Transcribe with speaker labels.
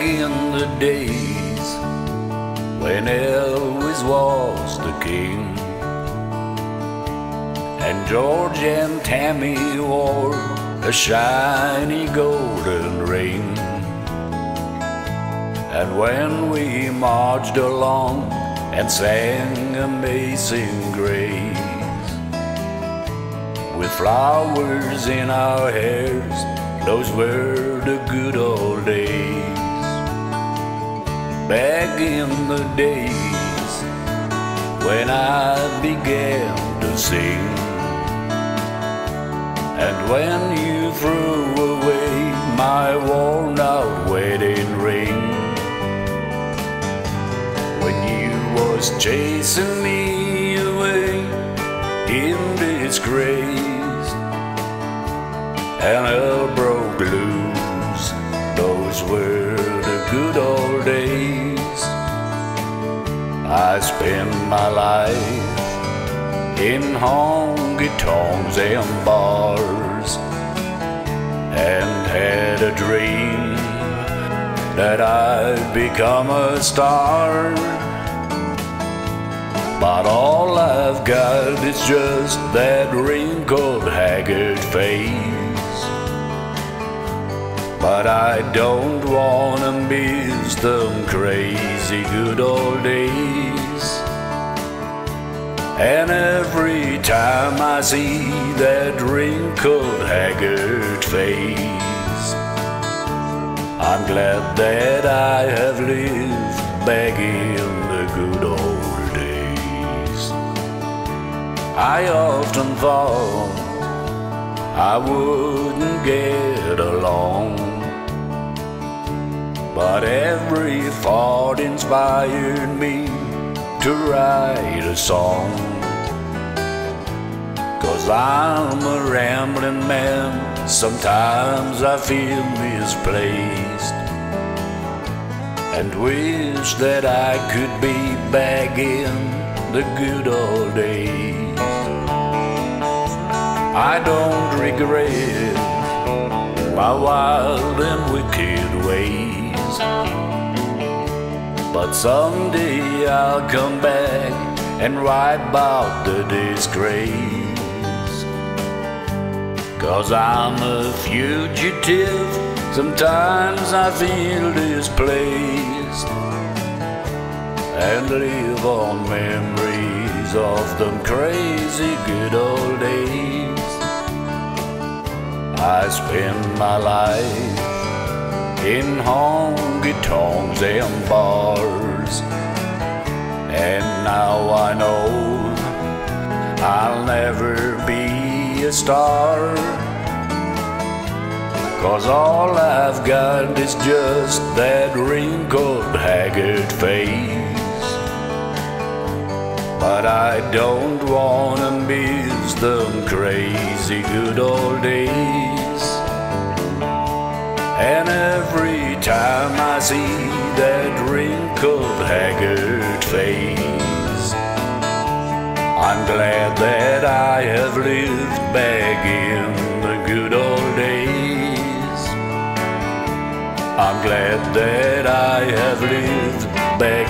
Speaker 1: in the days when Elvis was the king, and George and Tammy wore a shiny golden ring. And when we marched along and sang Amazing Grace, with flowers in our hairs, those were the good old days. Back in the days when I began to sing, and when you threw away my worn-out wedding ring, when you was chasing me away in disgrace, and hell broke loose, those were the good old days. I spent my life in honky-tonks and bars, and had a dream that I'd become a star. But all I've got is just that wrinkled, haggard face. But I don't wanna miss them crazy good old days. And every time I see that wrinkled, haggard face, I'm glad that I have lived back in the good old days. I often thought I wouldn't get along, but every thought inspired me to write a song. 'Cause I'm a rambling man, sometimes I feel misplaced, and wish that I could be back in the good old days. I don't regret my wild and wicked ways, but someday I'll come back and wipe out the disgrace. 'Cause I'm a fugitive, sometimes I feel displaced, and live on memories of them crazy good old days. I spend my life in honky-tonks and bars, and now I know I'll never be a star. 'Cause all I've got is just that wrinkled, haggard face. But I don't wanna miss them crazy good old days. And every time I see that wrinkled, haggard face, I'm glad that I have lived back in the good old days. I'm glad that I have lived back